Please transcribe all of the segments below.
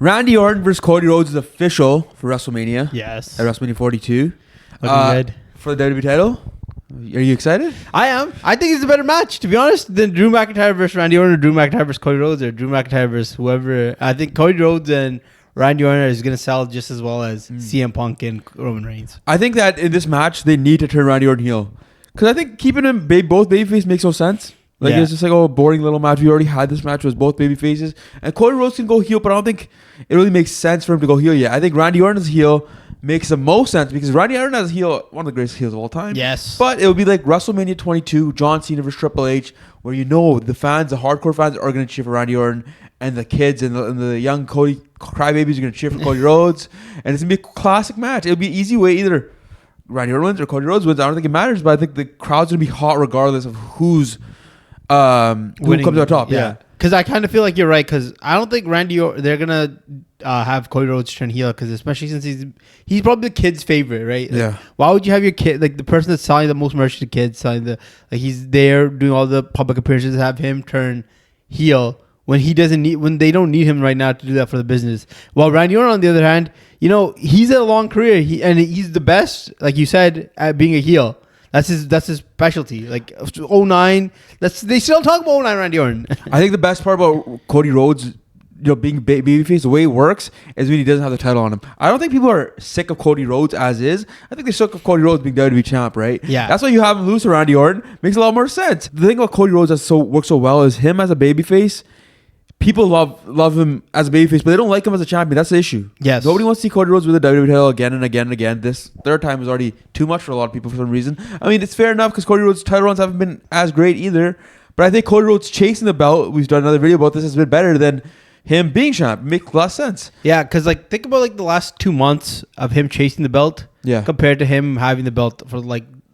Randy Orton versus Cody Rhodes is official for WrestleMania. Yes. At WrestleMania 42. Looking good. For the WWE title. Are you excited? I am. I think it's a better match, to be honest, than Drew McIntyre versus Randy Orton or Drew McIntyre versus Cody Rhodes or Drew McIntyre versus whoever. I think Cody Rhodes and Randy Orton is going to sell just as well as CM Punk and Roman Reigns. I think that in this match, they need to turn Randy Orton heel. Because I think keeping him both babyface makes no sense. Like, it's just like, boring little match. We already had this match with both baby faces. And Cody Rhodes can go heel, but I don't think it really makes sense for him to go heel yet. I think Randy Orton's heel makes the most sense because Randy Orton has a heel, one of the greatest heels of all time. Yes. But it would be like WrestleMania 22, John Cena versus Triple H, where the fans, the hardcore fans are going to cheer for Randy Orton, and the kids and the young Cody crybabies are going to cheer for Cody Rhodes. And it's going to be a classic match. It'll be an easy way either Randy Orton wins or Cody Rhodes wins. I don't think it matters, but I think the crowd's going to be hot regardless of who comes out top. Yeah. Because I kind of feel like you're right. Because I don't think they're gonna have Cody Rhodes turn heel. Because especially since he's probably the kid's favorite, right? Like, yeah. Why would you have your kid, like the person that's selling the most merch to the kids, he's there doing all the public appearances, have him turn heel when they don't need him right now to do that for the business. While Randy Orton, on the other hand, he's had a long career. He's the best, like you said, at being a heel. That's his specialty. Like 09, they still talk about 09 Randy Orton. I think the best part about Cody Rhodes, being babyface, the way it works is when he doesn't have the title on him. I don't think people are sick of Cody Rhodes as is. I think they're sick of Cody Rhodes being WWE champ, right? Yeah. That's why you have him lose to Randy Orton. Makes a lot more sense. The thing about Cody Rhodes that works so well is him as a babyface. People love him as a babyface, but they don't like him as a champion. That's the issue. Yes. Nobody wants to see Cody Rhodes with the WWE title again and again and again. This third time is already too much for a lot of people for some reason. I mean, it's fair enough because Cody Rhodes' title runs haven't been as great either. But I think Cody Rhodes chasing the belt, we've done another video about this, has been better than him being champ. It makes less sense. Yeah, because think about the last 2 months of him chasing the belt compared to him having the belt for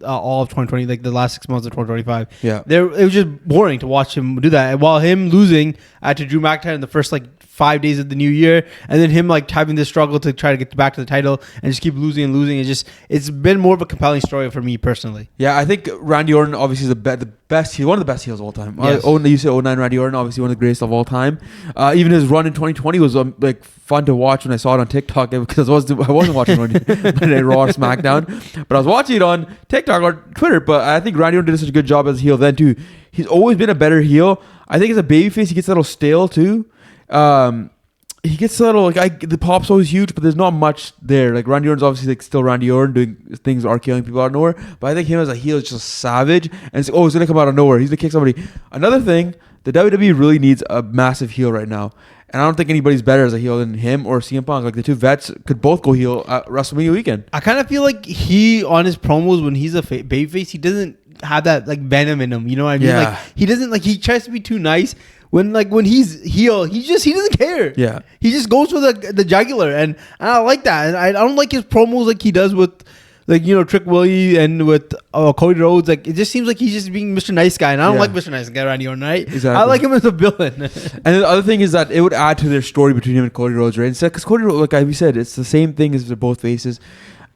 all of 2020, the last 6 months of 2025. Yeah. It was just boring to watch him do that. And while him losing to Drew McIntyre in the first 5 days of the new year, and then him having this struggle to try to get back to the title and just keep losing and losing. It's been more of a compelling story for me personally. Yeah, I think Randy Orton obviously is the best heel, one of the best heels of all time. Yes. You say 09 Randy Orton, obviously one of the greatest of all time. Even his run in 2020 was fun to watch when I saw it on TikTok because I wasn't watching Monday Raw or SmackDown, but I was watching it on TikTok or Twitter. But I think Randy Orton did such a good job as a heel then too. He's always been a better heel. I think as a babyface, he gets a little stale too. He gets a little the pop's always huge, but there's not much there. Randy Orton's obviously still Randy Orton doing things that are killing people out of nowhere. But I think him as a heel is just savage, and it's gonna come out of nowhere. He's gonna kick somebody. Another thing, the WWE really needs a massive heel right now, and I don't think anybody's better as a heel than him or CM Punk. The two vets could both go heel at WrestleMania weekend. I kind of feel like he on his promos when he's a babyface, he doesn't have that venom in him. You know what I mean? Yeah. He doesn't he tries to be too nice. When he's heel, he doesn't care. Yeah, he just goes for the jugular, and I like that. And I don't like his promos like he does with Trick Willie and with Cody Rhodes. It just seems like he's just being Mr. Nice Guy, and I don't like Mr. Nice Guy Randy Orton, right? Exactly. I like him as a villain. And the other thing is that it would add to their story between him and Cody Rhodes, right? Because Cody Rhodes, like we said, it's the same thing as they're both faces.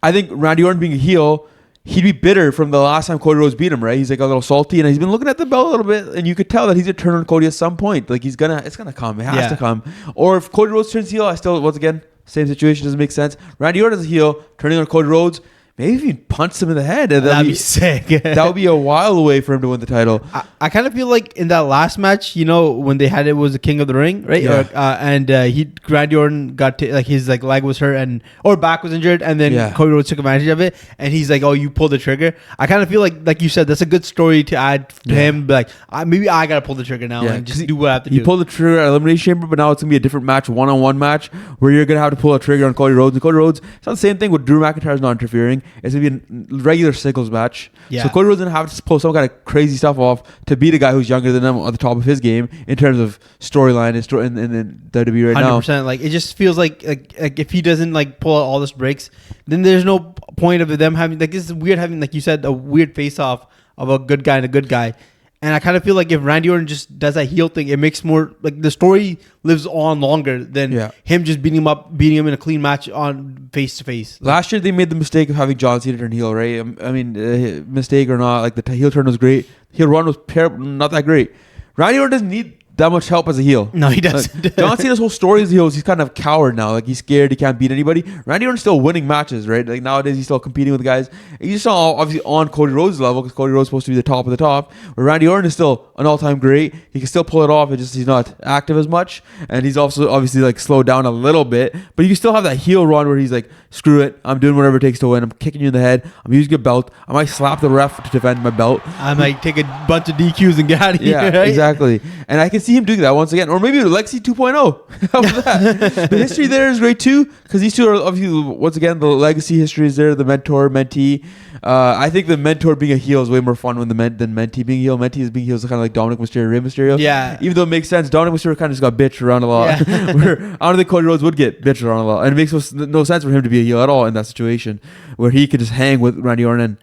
I think Randy Orton being a heel, he'd be bitter from the last time Cody Rhodes beat him, right? He's a little salty, and he's been looking at the belt a little bit, and you could tell that he's gonna turn on Cody at some point. It's gonna come. It has to come. Or if Cody Rhodes turns heel, once again, same situation, doesn't make sense. Randy Orton is a heel, turning on Cody Rhodes. Maybe if he punched him in the head, that'd be sick. That would be a while away for him to win the title. I kind of feel like in that last match, when they had it was the King of the Ring, right? Yeah. Randy Orton got his leg was hurt or back was injured, and then Cody Rhodes took advantage of it, and he's like, "Oh, you pulled the trigger." I kind of feel like you said, that's a good story to add to him. Maybe I gotta pull the trigger now and just do what I have to do. You pulled the trigger at Elimination Chamber, but now it's gonna be a different match, one-on-one match, where you're gonna have to pull a trigger on Cody Rhodes. And Cody Rhodes, it's not the same thing with Drew McIntyre's not interfering. It's gonna be a regular singles match. Yeah. So Cody Rhodes gonna have to pull some kind of crazy stuff off to beat a guy who's younger than him on the top of his game in terms of storyline in WWE right now. 100%. It just feels like if he doesn't pull out all this breaks, then there's no point of them having this is weird having, like you said, a weird face off of a good guy and a good guy. And I kind of feel like if Randy Orton just does that heel thing, it makes more the story lives on longer than him just beating him in a clean match on face to face. Last year they made the mistake of having John Cena turn heel, right? I mean, mistake or not, the heel turn was great. Heel run was not that great. Randy Orton doesn't need that much help as a heel. No, he doesn't. John Cena's whole story as a heel is he's kind of a coward now. Like, he's scared. He can't beat anybody. Randy Orton's still winning matches, right? Like, nowadays he's still competing with the guys. He's just obviously on Cody Rhodes' level, because Cody Rhodes is supposed to be the top of the top. Where Randy Orton is still an all-time great. He can still pull it off. It's just he's not active as much. And he's also obviously like slowed down a little bit. But you can still have that heel run where he's like, screw it. I'm doing whatever it takes to win. I'm kicking you in the head. I'm using a belt. I might slap the ref to defend my belt. I might take a bunch of DQs and get out of here. Yeah, right? exactly. And I can see him doing that once again. Or maybe Lexi 2.0. How about that? The history there is great too, because these two are obviously, once again, the legacy history is there, the mentor, mentee. I think the mentor being a heel is way more fun than mentee being a heel. Mentee is being heel is kind of like Dominic Mysterio, Rey Mysterio. Yeah. Even though it makes sense, Dominic Mysterio kind of just got bitched around a lot. Yeah. Where I don't think Cody Rhodes would get bitched around a lot. And it makes no sense for him to be a heel at all in that situation, where he could just hang with Randy Orton, and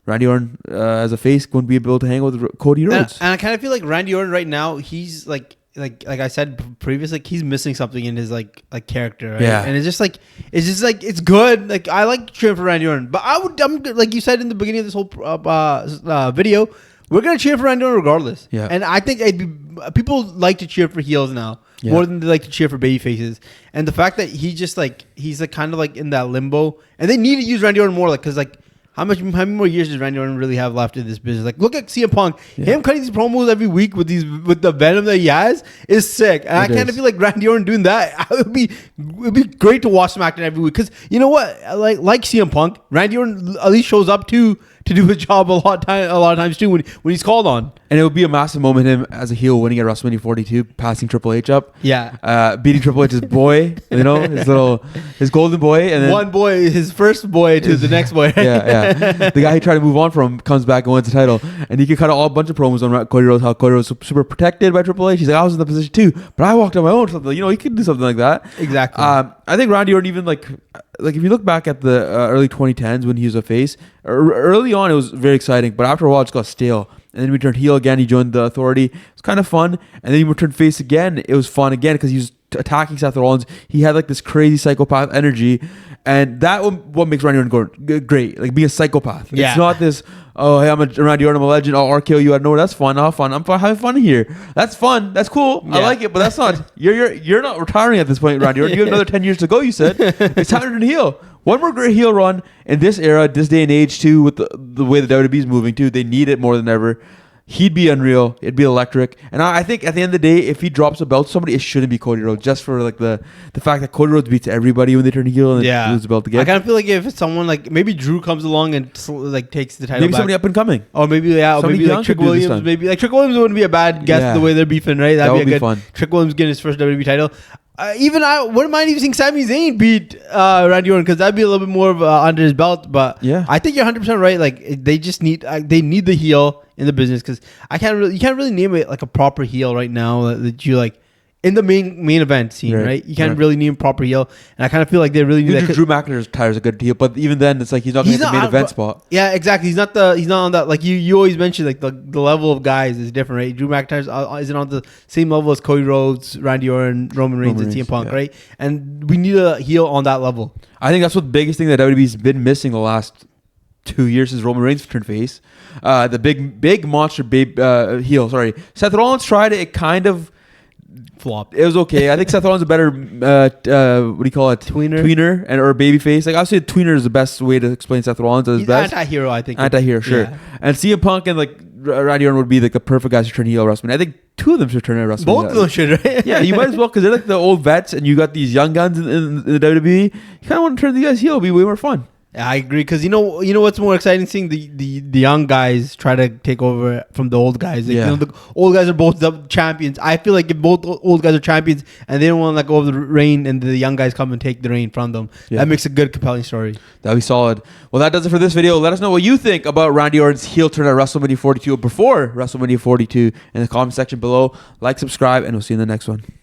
Randy Orton as a face wouldn't be able to hang with Cody Rhodes. And I kind of feel like Randy Orton right now, he's like I said previously, he's missing something in his like character, right? Yeah. And it's just like it's good. Like, I like cheering for Randy Orton, but I'm like you said in the beginning of this whole video, we're gonna cheer for Randy Orton regardless. Yeah. And I think people like to cheer for heels now more than they like to cheer for baby faces. And the fact that he's like kind of like in that limbo, and they need to use Randy Orton more, like, because like. How many more years does Randy Orton really have left in this business? Like, look at CM Punk. Yeah. Him cutting these promos every week with the venom that he has is sick. And I kind of feel like Randy Orton doing that. It'd be great to watch SmackDown every week, because you know what? Like CM Punk, Randy Orton at least shows up to do his job a lot of times too when he's called on. And it would be a massive moment, him as a heel winning at WrestleMania 42, passing Triple H up. Yeah. Beating Triple H's boy, his golden boy. And then one boy, his first boy to the next boy. Yeah. The guy he tried to move on from comes back and wins the title. And he could cut a bunch of promos on Cody Rhodes, how Cody Rhodes was super protected by Triple H. He's like, I was in the position too, but I walked on my own. Something, he could do something like that. Exactly. I think Randy Orton, even like if you look back at the early 2010s when he was a face, early on it was very exciting, but after a while it just got stale. And then he turned heel again. He joined the Authority. It was kind of fun. And then he returned face again. It was fun again because he was attacking Seth Rollins. He had like this crazy psychopath energy, and that what makes Randy Orton great. Like, being a psychopath. Yeah. It's not this, oh, hey, I'm a Randy Orton, I'm a legend. I'll RKO you out of nowhere. That's fun. I'm having fun here. That's fun. That's cool. Yeah. I like it, but that's not. You're not retiring at this point, Randy Orton. You have another 10 years to go. You said it's time to turn heel. One more great heel run in this era, this day and age too, with the way the WWE is moving too. They need it more than ever. He'd be unreal. It'd be electric. And I think at the end of the day, if he drops a belt to somebody, it shouldn't be Cody Rhodes. Just for like the fact that Cody Rhodes beats everybody when they turn heel and lose the belt again. I kind of feel like if it's someone like maybe Drew comes along and like takes the title, maybe somebody up and coming, or maybe like Trick Williams. Maybe like Trick Williams wouldn't be a bad guess the way they're beefing, right? That'd be a good fun. Trick Williams getting his first WWE title. I wouldn't mind even seeing Sami Zayn beat Randy Orton, because that'd be a little bit more of under his belt. But I think you're 100% right. Like, they just need the heel in the business, because you can't really name it like a proper heel right now that you like in the main event scene, right? You can't really name proper heel, and I kind of feel like they really need that. Drew McIntyre's a good heel, but even then, it's like he's not going to get the main event spot. Yeah, exactly. He's not on that. Like you always mention, like the level of guys is different, right? Drew McIntyre isn't on the same level as Cody Rhodes, Randy Orton, Roman Reigns, and CM Punk, right? And we need a heel on that level. I think that's what the biggest thing that WWE's been missing the last 2 years since Roman Reigns turned face. The big monster heel. Sorry, Seth Rollins tried it. It kind of flopped. It was okay. I think Seth Rollins is a better what do you call it? Tweener or babyface. Like, I would say tweener is the best way to explain Seth Rollins as best. Anti-hero, I think. Anti-hero, sure. Yeah. And CM Punk and like Randy Orton would be like the perfect guys to turn heel at WrestleMania. I think two of them should turn at WrestleMania. Both of them should, right? Yeah, you might as well, because they're like the old vets, and you got these young guns in the WWE. You kind of want to turn the guys heel. It'll be way more fun. I agree, because you know what's more exciting, seeing the young guys try to take over from the old guys. Like, the old guys are both the champions. I feel like if both old guys are champions and they don't want to let go of the reign, and the young guys come and take the reign from them, that makes a good, compelling story. That'd be solid. Well, that does it for this video. Let us know what you think about Randy Orton's heel turn at WrestleMania 42 or before WrestleMania 42 in the comment section below. Like, subscribe, and we'll see you in the next one.